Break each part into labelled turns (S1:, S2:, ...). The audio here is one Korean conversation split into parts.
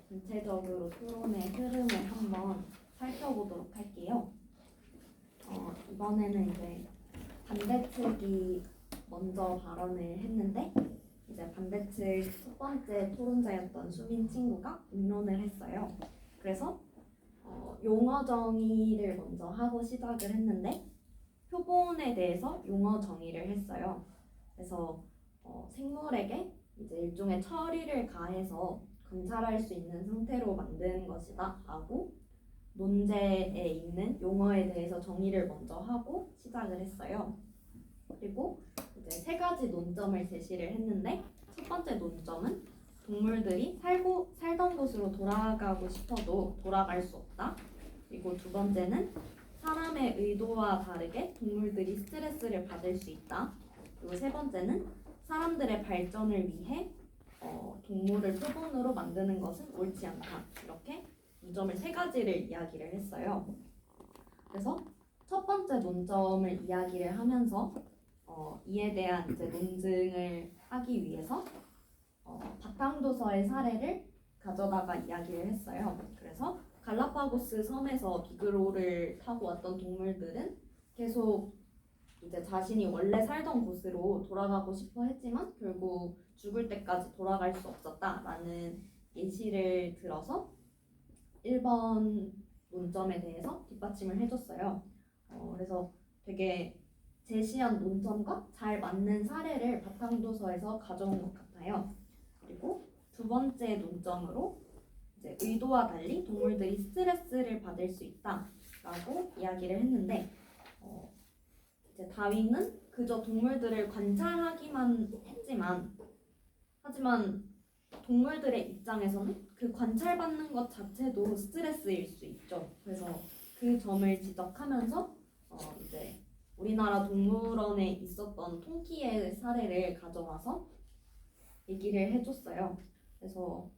S1: 전체적으로 토론의 흐름을 한번 살펴보도록 할게요. 이번에는 이제 반대측이 먼저 발언을 했는데 이제 반대측 첫 번째 토론자였던 수민 친구가 입론을 했어요. 그래서 용어 정의를 먼저 하고 시작을 했는데 표본에 대해서 용어 정의를 했어요. 그래서 생물에게 이제 일종의 처리를 가해서 관찰할 수 있는 상태로 만드는 것이다 라고 논제에 있는 용어에 대해서 정의를 먼저 하고 시작을 했어요. 그리고 이제 세 가지 논점을 제시를 했는데 첫 번째 논점은 동물들이 살던 곳으로 돌아가고 싶어도 돌아갈 수 없다. 그리고 두 번째는 사람의 의도와 다르게 동물들이 스트레스를 받을 수 있다. 그리고 세 번째는 사람들의 발전을 위해 동물을 표본으로 만드는 것은 옳지 않다. 이렇게 논점을 세 가지를 이야기를 했어요. 그래서 첫 번째 논점을 이야기를 하면서 이에 대한 이제 논증을 하기 위해서 바탕도서의 사례를 가져다가 이야기를 했어요. 그래서 갈라파고스 섬에서 비그로를 타고 왔던 동물들은 계속 이제 자신이 원래 살던 곳으로 돌아가고 싶어 했지만 결국 죽을 때까지 돌아갈 수 없었다라는 예시를 들어서 1번 논점에 대해서 뒷받침을 해줬어요. 그래서 되게 제시한 논점과 잘 맞는 사례를 바탕도서에서 가져온 것 같아요. 그리고 두 번째 논점으로 이제 의도와 달리 동물들이 스트레스를 받을 수 있다라고 이야기를 했는데 이제 다윈은 그저 동물들을 관찰하기만 했지만 하지만 동물들의 입장에서는 그 관찰받는 것 자체도 스트레스일 수 있죠. 그래서 그 점을 지적하면서 이제 우리나라 동물원에 있었던 통키의 사례를 가져와서 얘기를 해줬어요. 그래서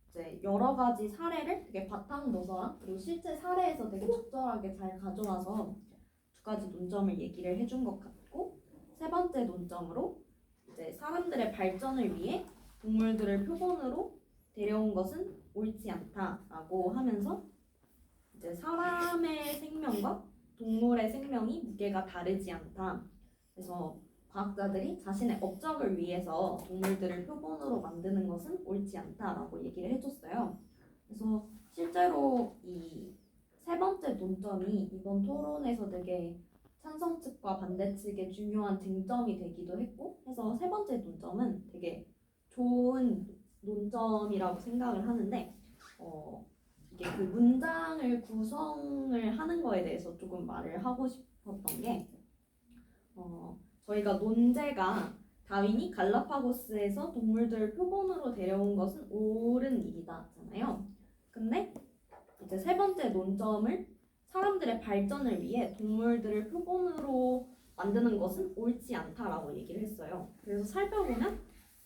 S1: 이제 여러 가지 사례를 되게 바탕도서랑 그리고 실제 사례에서 되게 적절하게 잘 가져와서 두 가지 논점을 얘기를 해준 것 같고 세 번째 논점으로 이제 사람들의 발전을 위해 동물들을 표본으로 데려온 것은 옳지 않다라고 하면서 이제 사람의 생명과 동물의 생명이 무게가 다르지 않다. 그래서 과학자들이 자신의 업적을 위해서 동물들을 표본으로 만드는 것은 옳지 않다라고 얘기를 해줬어요. 그래서 실제로 이 세 번째 논점이 이번 토론에서 되게 찬성 측과 반대 측의 중요한 쟁점이 되기도 했고 해서 세 번째 논점은 되게 좋은 논점이라고 생각을 하는데 이게 그 문장을 구성을 하는 거에 대해서 조금 말을 하고 싶었던 게 저희가 논제가 다윈이 갈라파고스에서 동물들을 표본으로 데려온 것은 옳은 일이다잖아요. 근데 이제 세 번째 논점을 사람들의 발전을 위해 동물들을 표본으로 만드는 것은 옳지 않다라고 얘기를 했어요. 그래서 살펴보면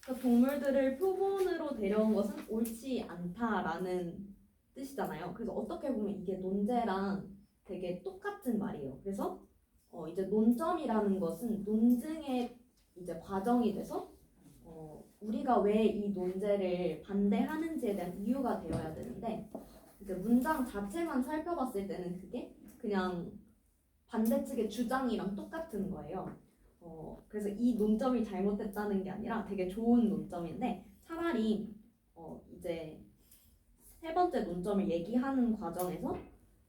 S1: 그 동물들을 표본으로 데려온 것은 옳지 않다라는 뜻이잖아요. 그래서 어떻게 보면 이게 논제랑 되게 똑같은 말이에요. 그래서 이제 논점이라는 것은 논증의 이제 과정이 돼서 우리가 왜 이 논제를 반대하는지에 대한 이유가 되어야 되는데 이제 문장 자체만 살펴봤을 때는 그게 그냥 반대측의 주장이랑 똑같은 거예요. 그래서 이 논점이 잘못됐다는 게 아니라 되게 좋은 논점인데 차라리 이제 세 번째 논점을 얘기하는 과정에서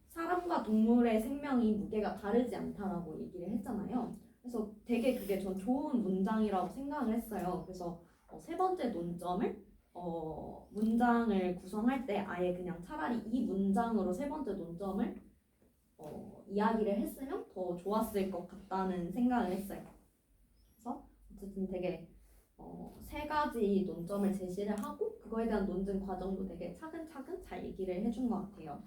S1: 사람과 동물의 생명이 무게가 다르지 않다라고 얘기를 했잖아요. 그래서 되게 그게 전 좋은 문장이라고 생각을 했어요. 그래서 세 번째 논점을 문장을 구성할 때 아예 그냥 차라리 이 문장으로 세 번째 논점을 이야기를 했으면 더 좋았을 것 같다는 생각을 했어요. 그래서 어쨌든 되게 세 가지 논점을 제시를 하고 그거에 대한 논증 과정도 되게 차근차근 잘 얘기를 해준 것 같아요.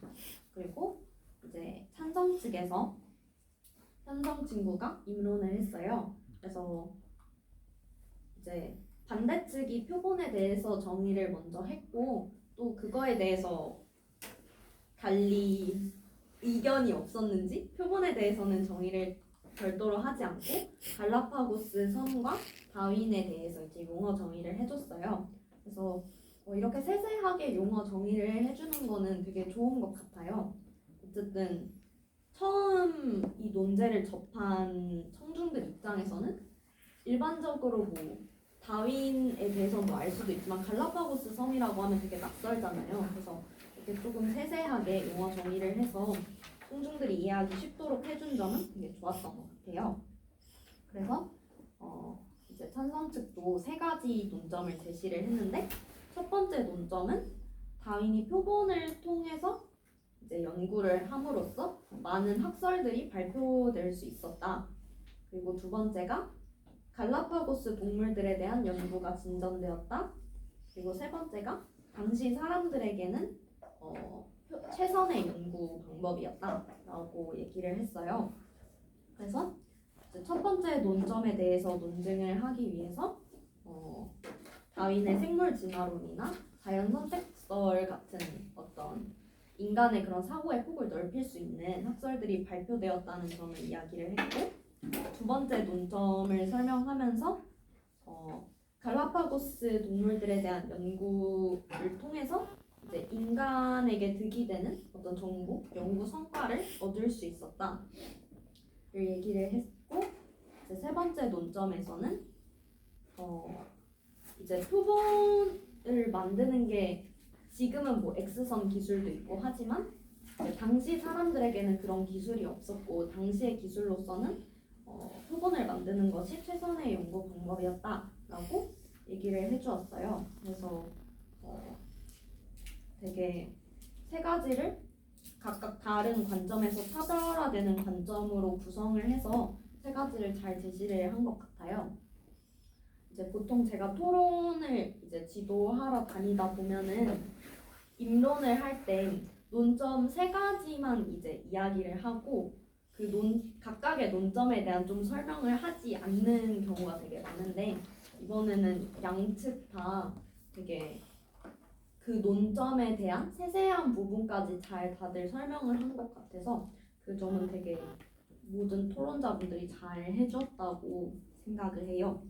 S1: 그리고 이제 찬성 측에서 현성 친구가 입론을 했어요. 그래서 이제 반대 측이 표본에 대해서 정의를 먼저 했고 또 그거에 대해서 달리 의견이 없었는지 표본에 대해서는 정의를 별도로 하지 않고 갈라파고스 섬과 다윈에 대해서 이제 용어 정의를 해줬어요. 그래서 이렇게 세세하게 용어 정의를 해주는 거는 되게 좋은 것 같아요. 어쨌든 처음 이 논제를 접한 청중들 입장에서는 일반적으로 뭐 다윈에 대해서는 뭐 알 수도 있지만 갈라파고스 섬이라고 하면 되게 낯설잖아요. 그래서 이렇게 조금 세세하게 용어 정의를 해서 청중들이 이해하기 쉽도록 해준 점은 되게 좋았던 것 같아요. 그래서 이제 찬성 측도 세 가지 논점을 제시를 했는데 첫 번째 논점은 다윈이 표본을 통해서 이제 연구를 함으로써 많은 학설들이 발표될 수 있었다. 그리고 두 번째가 갈라파고스 동물들에 대한 연구가 진전되었다. 그리고 세 번째가 당시 사람들에게는 최선의 연구 방법이었다라고 얘기를 했어요. 그래서 이제 첫 번째 논점에 대해서 논증을 하기 위해서 다윈의 생물 진화론이나 자연 선택설 같은 어떤 인간의 그런 사고의 폭을 넓힐 수 있는 학설들이 발표되었다는 점을 이야기를 했고, 두 번째 논점을 설명하면서 갈라파고스 동물들에 대한 연구를 통해서 이제 인간에게 득이 되는 어떤 정보, 연구 성과를 얻을 수 있었다를 얘기를 했고, 이제 세 번째 논점에서는 이제 표본을 만드는 게 지금은 뭐 X선 기술도 있고 하지만 당시 사람들에게는 그런 기술이 없었고 당시의 기술로서는 표본을 만드는 것이 최선의 연구 방법이었다라고 얘기를 해주었어요. 그래서 되게 세 가지를 각각 다른 관점에서 차별화되는 관점으로 구성을 해서 세 가지를 잘 제시를 한 것 같아요. 이제 보통 제가 토론을 이제 지도하러 다니다 보면은 입론을 할 때 논점 세 가지만 이제 이야기를 하고 그 각각의 논점에 대한 좀 설명을 하지 않는 경우가 되게 많은데 이번에는 양측 다 되게 그 논점에 대한 세세한 부분까지 잘 다들 설명을 한 것 같아서 그 점은 되게 모든 토론자분들이 잘 해줬다고 생각을 해요.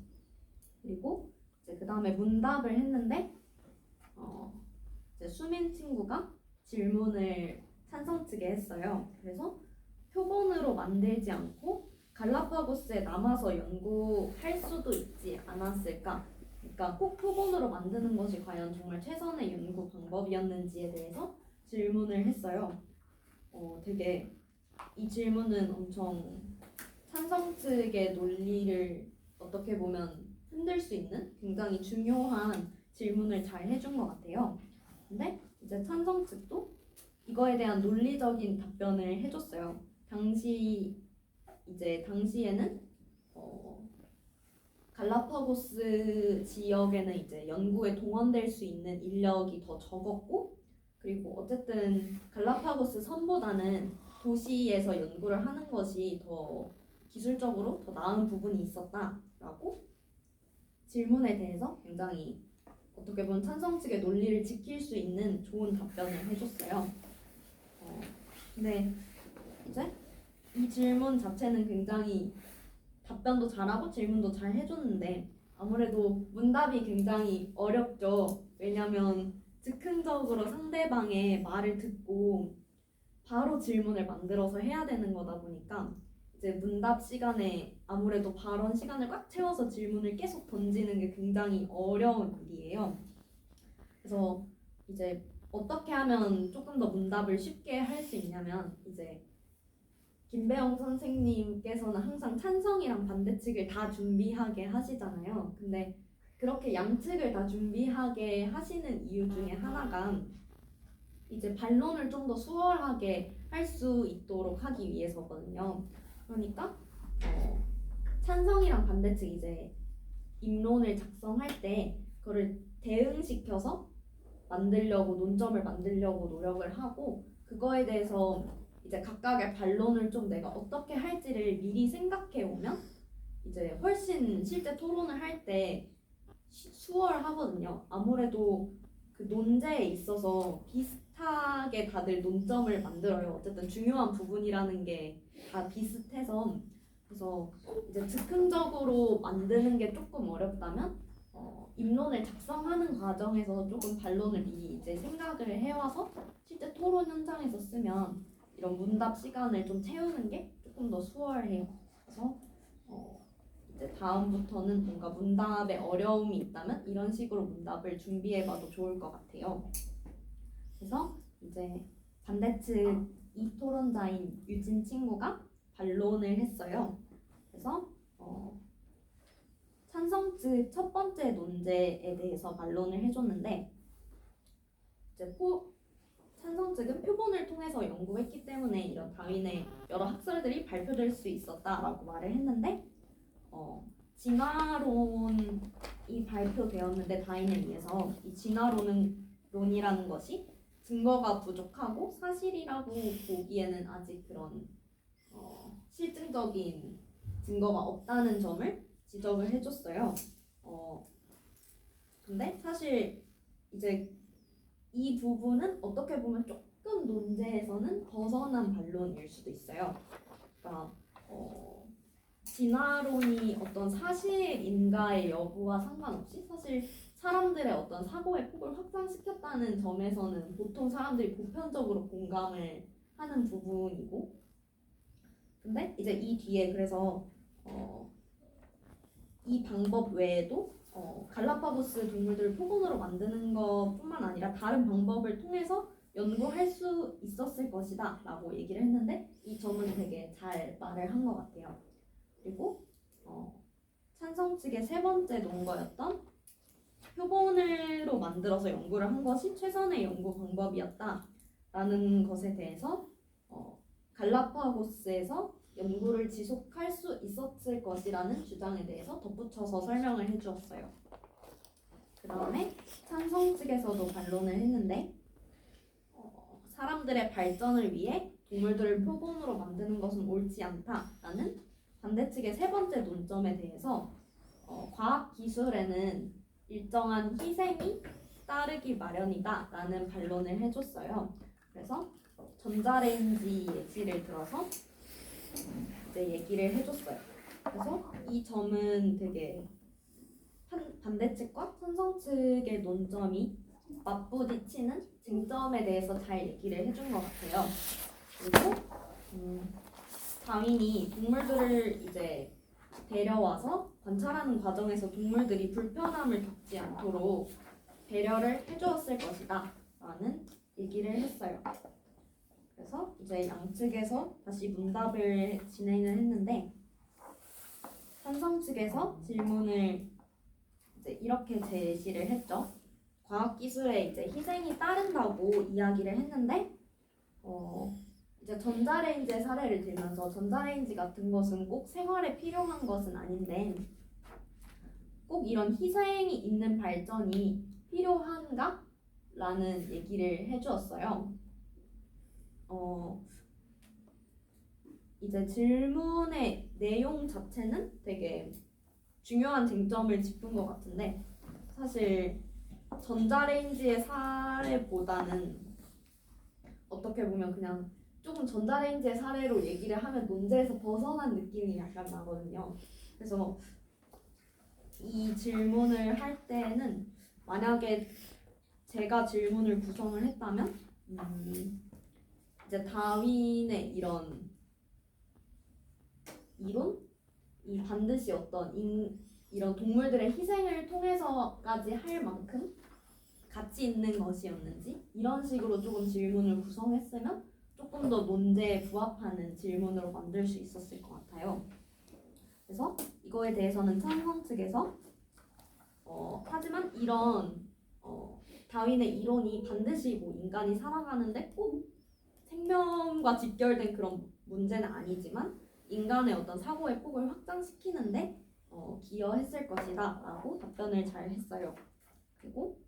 S1: 그리고 이제 그 다음에 문답을 했는데 이제 수민 친구가 질문을 찬성 측에 했어요. 그래서 표본으로 만들지 않고 갈라파고스에 남아서 연구할 수도 있지 않았을까? 그러니까 꼭 표본으로 만드는 것이 과연 정말 최선의 연구 방법이었는지에 대해서 질문을 했어요. 되게 이 질문은 엄청 찬성 측의 논리를 어떻게 보면 흔들 수 있는 굉장히 중요한 질문을 잘 해준 것 같아요. 근데 이제 찬성 측도 이거에 대한 논리적인 답변을 해줬어요. 당시에는 갈라파고스 지역에는 이제 연구에 동원될 수 있는 인력이 더 적었고, 그리고 어쨌든 갈라파고스 섬보다는 도시에서 연구를 하는 것이 더 기술적으로 더 나은 부분이 있었다라고 질문에 대해서 굉장히 어떻게 보면 찬성 측의 논리를 지킬 수 있는 좋은 답변을 해줬어요. 근데 이제 이 질문 자체는 굉장히 답변도 잘하고 질문도 잘 해줬는데 아무래도 문답이 굉장히 어렵죠. 왜냐하면 즉흥적으로 상대방의 말을 듣고 바로 질문을 만들어서 해야 되는 거다 보니까 이제 문답 시간에 아무래도 발언 시간을 꽉 채워서 질문을 계속 던지는 게 굉장히 어려운 일이에요. 그래서 이제 어떻게 하면 조금 더 문답을 쉽게 할 수 있냐면 이제 김배영 선생님께서는 항상 찬성이랑 반대측을 다 준비하게 하시잖아요. 근데 그렇게 양측을 다 준비하게 하시는 이유 중에 하나가 이제 반론을 좀 더 수월하게 할 수 있도록 하기 위해서거든요. 그러니까 찬성이랑 반대측 이제 입론을 작성할 때 그거를 대응시켜서 논점을 만들려고 노력을 하고 그거에 대해서 이제 각각의 반론을 좀 내가 어떻게 할지를 미리 생각해 오면 이제 훨씬 실제 토론을 할 때 수월하거든요. 아무래도 그 논제에 있어서 비슷하게 다들 논점을 만들어요. 어쨌든 중요한 부분이라는 게 다 비슷해서 그래서 이제 즉흥적으로 만드는 게 조금 어렵다면 입론을 작성하는 과정에서 조금 반론을 미리 이제 생각을 해와서 실제 토론 현장에서 쓰면 이런 문답 시간을 좀 채우는 게 조금 더 수월해요. 그래서 이제 다음부터는 뭔가 문답에 어려움이 있다면 이런 식으로 문답을 준비해봐도 좋을 것 같아요. 그래서 이제 반대측 이 토론자인 유진 친구가 반론을 했어요. 그래서 찬성 측 첫 번째 논제에 대해서 반론을 해줬는데 이제 찬성 측은 표본을 통해서 연구했기 때문에 이런 다윈의 여러 학설들이 발표될 수 있었다라고 말을 했는데 진화론이 발표되었는데 다윈에 의해서 이 진화론이라는 것이 증거가 부족하고 사실이라고 보기에는 아직 그런 실증적인 증거가 없다는 점을 지적을 해줬어요. 근데 사실 이제 이 부분은 어떻게 보면 조금 논제에서는 벗어난 반론일 수도 있어요. 그러니까 진화론이 어떤 사실인가의 여부와 상관없이 사실 사람들의 어떤 사고의 폭을 확장시켰다는 점에서는 보통 사람들이 보편적으로 공감을 하는 부분이고, 근데 이제 이 뒤에 그래서 이 방법 외에도 갈라파고스 동물들을 표본으로 만드는 것뿐만 아니라 다른 방법을 통해서 연구할 수 있었을 것이다 라고 얘기를 했는데 이 점은 되게 잘 말을 한 것 같아요. 그리고 찬성 측의 세 번째 논거였던 표본으로 만들어서 연구를 한 것이 최선의 연구 방법이었다라는 것에 대해서 갈라파고스에서 연구를 지속할 수 있었을 것이라는 주장에 대해서 덧붙여서 설명을 해주었어요. 그 다음에 찬성 측에서도 반론을 했는데 사람들의 발전을 위해 동물들을 표본으로 만드는 것은 옳지 않다라는 반대 측의 세 번째 논점에 대해서 과학기술에는 일정한 희생이 따르기 마련이다라는 반론을 해줬어요. 그래서 전자레인지 예시를 들어서 이제 얘기를 해줬어요. 그래서 이 점은 되게 반대측과 찬성 측의 논점이 맞부딪히는 쟁점에 대해서 잘 얘기를 해준 것 같아요. 그리고 다윈이 동물들을 이제 데려와서 관찰하는 과정에서 동물들이 불편함을 겪지 않도록 배려를 해주었을 것이다 라는 얘기를 했어요. 그래서 이제 양측에서 다시 문답을 진행을 했는데 찬성 측에서 질문을 이제 이렇게 제시를 했죠. 과학기술에 이제 희생이 따른다고 이야기를 했는데 이제 전자레인지의 사례를 들면서 전자레인지 같은 것은 꼭 생활에 필요한 것은 아닌데 꼭 이런 희생이 있는 발전이 필요한가? 라는 얘기를 해주었어요. 이제 질문의 내용 자체는 되게 중요한 쟁점을 짚은 것 같은데 사실 전자레인지의 사례보다는 어떻게 보면 그냥 조금 전자레인지의 사례로 얘기를 하면 논제에서 벗어난 느낌이 약간 나거든요. 그래서 이 질문을 할 때는 만약에 제가 질문을 구성을 했다면 이제 다윈의 이런 이론이 반드시 어떤 이런 동물들의 희생을 통해서까지 할 만큼 가치 있는 것이었는지 이런 식으로 조금 질문을 구성했으면 조금 더 논제에 부합하는 질문으로 만들 수 있었을 것 같아요. 그래서 이거에 대해서는 찬성 측에서 하지만 이런 다윈의 이론이 반드시 뭐 인간이 살아가는데 꼭 생명과 직결된 그런 문제는 아니지만 인간의 어떤 사고의 폭을 확장시키는데 기여했을 것이다 라고 답변을 잘 했어요. 그리고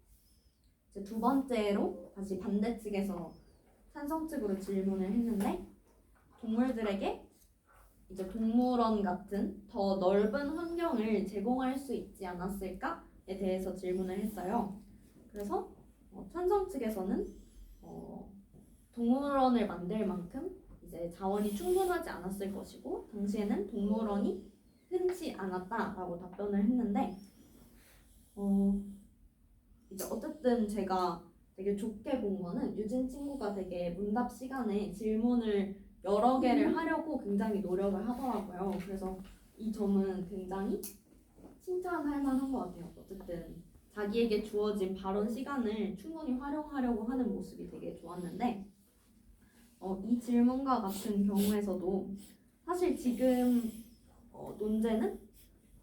S1: 이제 두 번째로 다시 반대 측에서 찬성 측으로 질문을 했는데 동물들에게 이제 동물원 같은 더 넓은 환경을 제공할 수 있지 않았을까에 대해서 질문을 했어요. 그래서 찬성 측에서는 동물원을 만들 만큼 이제 자원이 충분하지 않았을 것이고 당시에는 동물원이 흔치 않았다라고 답변을 했는데 이제 어쨌든 제가 되게 좋게 본 거는 유진 친구가 되게 문답 시간에 질문을 여러 개를 하려고 굉장히 노력을 하더라고요. 그래서 이 점은 굉장히 칭찬할 만한 것 같아요. 어쨌든 자기에게 주어진 발언 시간을 충분히 활용하려고 하는 모습이 되게 좋았는데 이 질문과 같은 경우에서도 사실 지금 논제는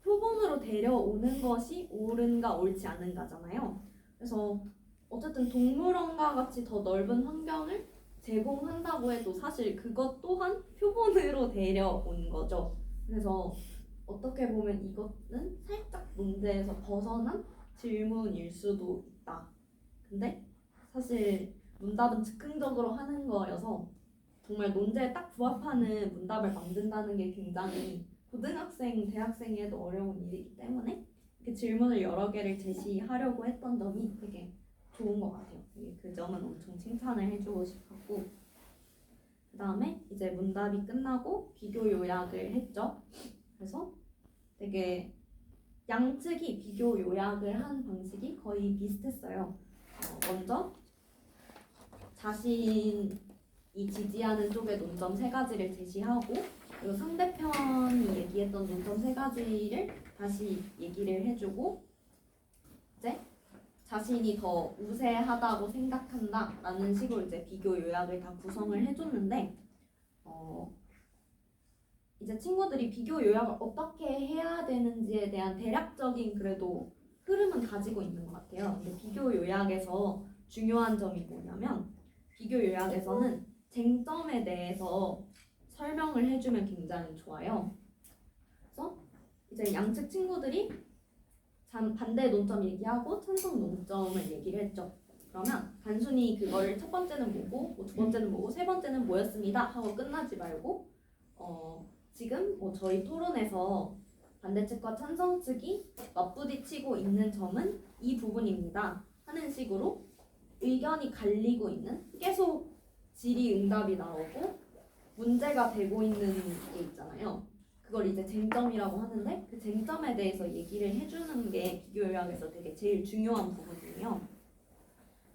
S1: 표본으로 데려오는 것이 옳은가 옳지 않은가잖아요. 그래서 어쨌든 동물원과 같이 더 넓은 환경을 제공한다고 해도 사실 그것 또한 표본으로 데려온 거죠. 그래서 어떻게 보면 이것은 살짝 문제에서 벗어난 질문일 수도 있다. 근데 사실 문답은 즉흥적으로 하는 거여서 정말 논제에 딱 부합하는 문답을 만든다는 게 굉장히 고등학생, 대학생이 해도 어려운 일이기 때문에 이렇게 질문을 여러 개를 제시하려고 했던 점이 되게 좋은 것 같아요. 그 점은 엄청 칭찬을 해주고 싶었고 그 다음에 이제 문답이 끝나고 비교 요약을 했죠. 그래서 되게 양측이 비교 요약을 한 방식이 거의 비슷했어요. 먼저 자신이 지지하는 쪽의 논점 3가지를 제시하고 그리고 상대편이 얘기했던 논점 3가지를 다시 얘기를 해주고 이제 자신이 더 우세하다고 생각한다 라는 식으로 이제 비교 요약을 다 구성을 해줬는데 이제 친구들이 비교 요약을 어떻게 해야 되는지에 대한 대략적인 그래도 흐름은 가지고 있는 것 같아요. 근데 비교 요약에서 중요한 점이 뭐냐면 비교 요약에서는 쟁점에 대해서 설명을 해주면 굉장히 좋아요. 그래서 이제 양측 친구들이 반대 논점 얘기하고 찬성 논점을 얘기를 했죠. 그러면 단순히 그걸 첫 번째는 뭐고 두 번째는 뭐고 세 번째는 뭐였습니다 하고 끝나지 말고 지금 저희 토론에서 반대측과 찬성 측이 맞부딪히고 있는 점은 이 부분입니다 하는 식으로 의견이 갈리고 있는 계속 질의응답이 나오고 문제가 되고 있는 게 있잖아요. 그걸 이제 쟁점이라고 하는데 그 쟁점에 대해서 얘기를 해주는 게 비교 요약에서 되게 제일 중요한 부분이에요.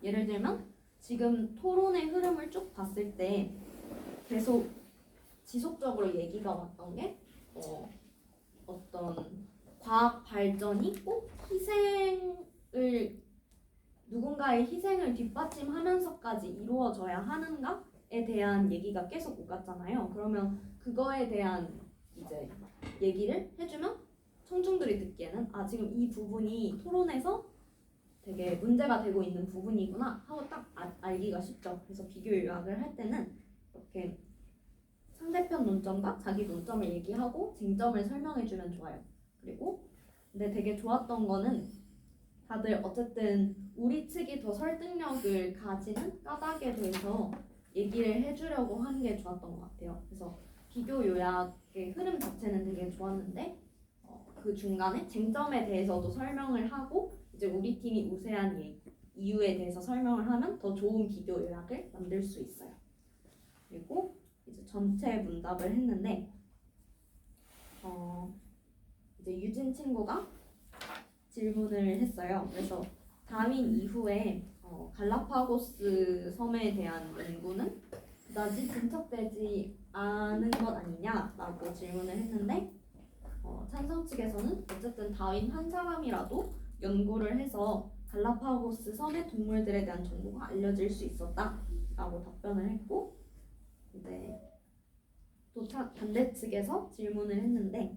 S1: 예를 들면 지금 토론의 흐름을 쭉 봤을 때 계속 지속적으로 얘기가 왔던 게 어떤 과학 발전이 꼭 누군가의 희생을 뒷받침하면서까지 이루어져야 하는가에 대한 얘기가 계속 오갔잖아요. 그러면 그거에 대한 이제 얘기를 해주면 청중들이 듣기에는 지금 이 부분이 토론에서 되게 문제가 되고 있는 부분이구나 하고 딱 알기가 쉽죠. 그래서 비교 요약을 할 때는 이렇게 상대편 논점과 자기 논점을 얘기하고 쟁점을 설명해주면 좋아요. 그리고 근데 되게 좋았던 거는 다들 어쨌든 우리 측이 더 설득력을 가지는 까닭에 대해서 얘기를 해주려고 하는 게 좋았던 것 같아요. 그래서 비교 요약의 흐름 자체는 되게 좋았는데 그 중간에 쟁점에 대해서도 설명을 하고 이제 우리 팀이 우세한 이유에 대해서 설명을 하면 더 좋은 비교 요약을 만들 수 있어요. 그리고 이제 전체 문답을 했는데 이제 유진 친구가 질문을 했어요. 그래서 다윈 이후에 갈라파고스 섬에 대한 연구는 그다지 진척되지 않은 것 아니냐라고 질문을 했는데 찬성 측에서는 어쨌든 다윈 한 사람이라도 연구를 해서 갈라파고스 섬의 동물들에 대한 정보가 알려질 수 있었다라고 답변을 했고 이제 또 반대 측에서 질문을 했는데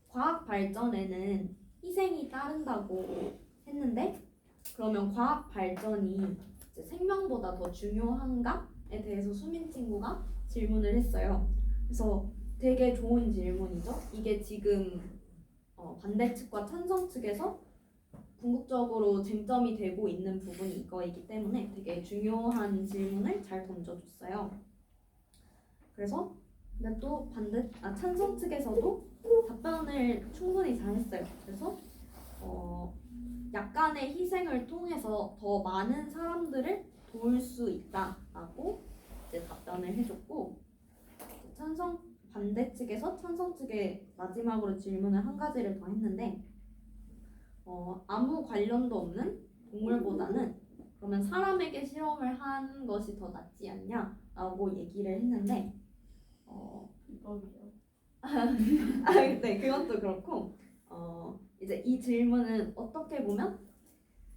S1: 과학 발전에는 희생이 따른다고 했는데 그러면 과학 발전이 이제 생명보다 더 중요한가에 대해서 수민 친구가 질문을 했어요. 그래서 되게 좋은 질문이죠. 이게 지금 반대 측과 찬성 측에서 궁극적으로 쟁점이 되고 있는 부분이 이거이기 때문에 되게 중요한 질문을 잘 던져줬어요. 그래서 근데 또 찬성 측에서도 답변을 충분히 잘했어요. 그래서 약간의 희생을 통해서 더 많은 사람들을 도울 수 있다라고 이제 답변을 해줬고 반대 측에서 찬성 측에 마지막으로 질문을 한 가지를 더 했는데 아무 관련도 없는 동물보다는 그러면 사람에게 실험을 하는 것이 더 낫지 않냐라고 얘기를 했는데
S2: 비법이요.
S1: 네, 그것도 그렇고 이제 이 질문은 어떻게 보면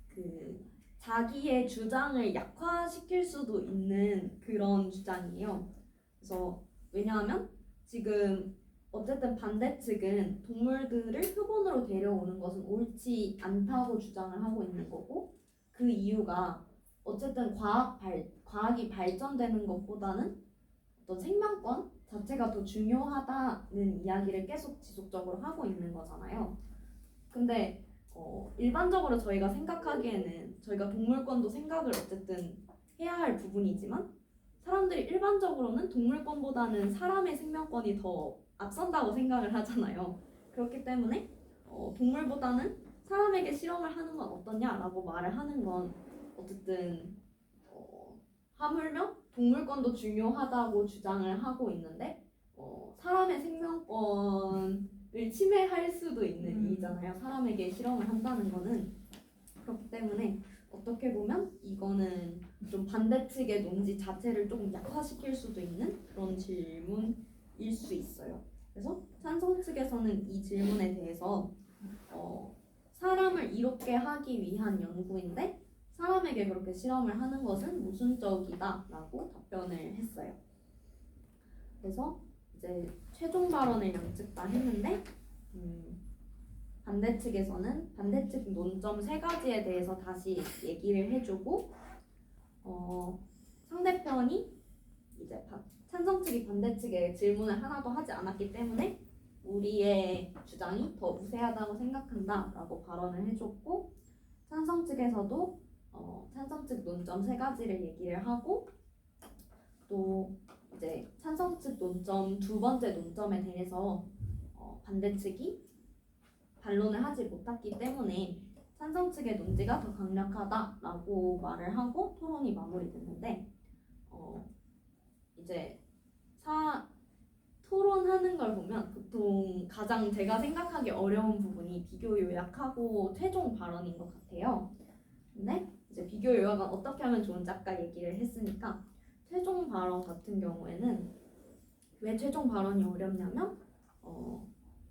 S1: 그 자기의 주장을 약화시킬 수도 있는 그런 주장이에요. 그래서 왜냐하면 지금 어쨌든 반대 측은 동물들을 표본으로 데려오는 것은 옳지 않다고 주장을 하고 있는 거고 그 이유가 어쨌든 과학이 발전되는 것보다는 어떤 생명권 자체가 더 중요하다는 이야기를 계속 지속적으로 하고 있는 거잖아요. 근데 일반적으로 저희가 생각하기에는 저희가 동물권도 생각을 어쨌든 해야 할 부분이지만 사람들이 일반적으로는 동물권보다는 사람의 생명권이 더 앞선다고 생각을 하잖아요. 그렇기 때문에 동물보다는 사람에게 실험을 하는 건 어떠냐라고 말을 하는 건 어쨌든 하물며 동물권도 중요하다고 주장을 하고 있는데 사람의 생명권을 침해할 수도 있는 일이잖아요. 사람에게 실험을 한다는 거는. 그렇기 때문에 어떻게 보면 이거는 좀 반대측의 논지 자체를 조금 약화시킬 수도 있는 그런 질문일 수 있어요. 그래서 찬성 측에서는 이 질문에 대해서 사람을 이롭게 하기 위한 연구인데 사람에게 그렇게 실험을 하는 것은 모순적이다라고 답변을 했어요. 그래서 이제 최종 발언을 양측 다 했는데 반대 측에서는 반대측 논점 3가지에 대해서 다시 얘기를 해주고 상대편이 이제 찬성 측이 반대 측에 질문을 하나도 하지 않았기 때문에 우리의 주장이 더 우세하다고 생각한다라고 발언을 해줬고 찬성 측에서도 찬성 측 논점 3가지를 얘기를 하고 또 이제 찬성 측 논점 2번째 논점에 대해서 반대 측이 반론을 하지 못했기 때문에 찬성 측의 논지가 더 강력하다라고 말을 하고 토론이 마무리됐는데 이제 토론하는 걸 보면 보통 가장 제가 생각하기 어려운 부분이 비교 요약하고 최종 발언인 것 같아요. 근데 이제 비교 요약은 어떻게 하면 좋은지 아까 얘기를 했으니까 최종 발언 같은 경우에는 왜 최종 발언이 어렵냐면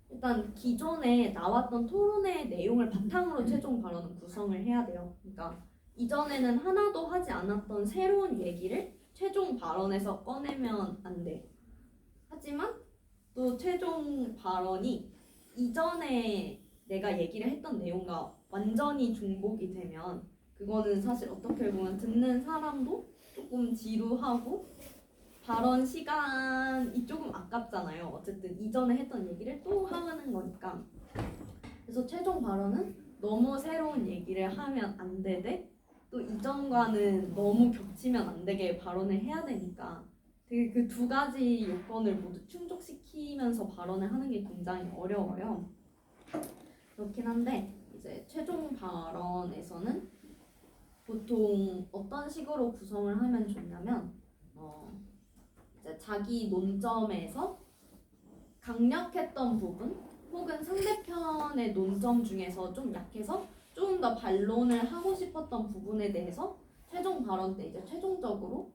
S1: 일단 기존에 나왔던 토론의 내용을 바탕으로 최종 발언은 구성을 해야 돼요. 그러니까 이전에는 하나도 하지 않았던 새로운 얘기를 최종 발언에서 꺼내면 안 돼. 하지만 또 최종 발언이 이전에 내가 얘기를 했던 내용과 완전히 중복이 되면 그거는 사실 어떻게 보면 듣는 사람도 조금 지루하고 발언 시간이 조금 아깝잖아요. 어쨌든 이전에 했던 얘기를 또 하는 거니까. 그래서 최종 발언은 너무 새로운 얘기를 하면 안 되되 또 이전과는 너무 겹치면 안 되게 발언을 해야 되니까 되게 그 2가지 요건을 모두 충족시키면서 발언을 하는 게 굉장히 어려워요. 그렇긴 한데 이제 최종 발언에서는 보통 어떤 식으로 구성을 하면 좋냐면 이제 자기 논점에서 강력했던 부분 혹은 상대편의 논점 중에서 좀 약해서 조금 더 반론을 하고 싶었던 부분에 대해서 최종 발언 때 이제 최종적으로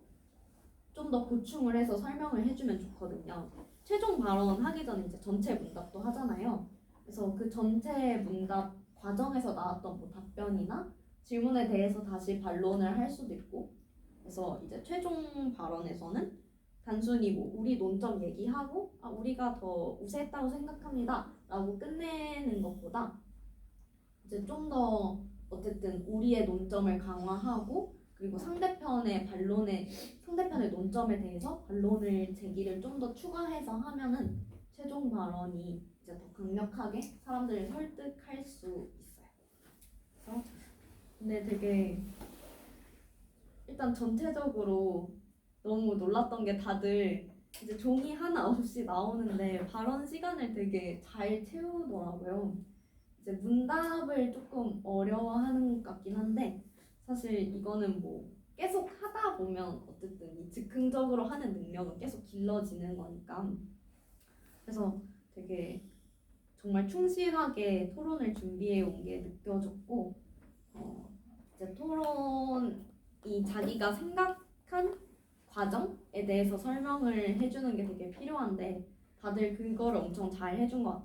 S1: 좀 더 보충을 해서 설명을 해주면 좋거든요. 최종 발언 하기 전에 이제 전체 문답도 하잖아요. 그래서 그 전체 문답 과정에서 나왔던 뭐 답변이나 질문에 대해서 다시 반론을 할 수도 있고 그래서 이제 최종 발언에서는 단순히 뭐 우리 논점 얘기하고 우리가 더 우세했다고 생각합니다 라고 끝내는 것보다 이제 좀 더 어쨌든 우리의 논점을 강화하고 그리고 상대편의 논점에 대해서 반론을 제기를 좀 더 추가해서 하면은 최종 발언이 이제 더 강력하게 사람들을 설득할 수 있어요. 그래서 근데 되게 일단 전체적으로 너무 놀랐던 게 다들 이제 종이 하나 없이 나오는데 발언 시간을 되게 잘 채우더라고요. 이제 문답을 조금 어려워하는 것 같긴 한데 사실 이거는 뭐 계속 하다 보면 어쨌든 이 즉흥적으로 하는 능력은 계속 길러지는 거니까 그래서 되게 정말 충실하게 토론을 준비해 온 게 느껴졌고 이제 토론이 자기가 생각한 과정에 대해서 설명을 해주는 게 되게 필요한데 다들 그거를 엄청 잘 해준 것 같아요.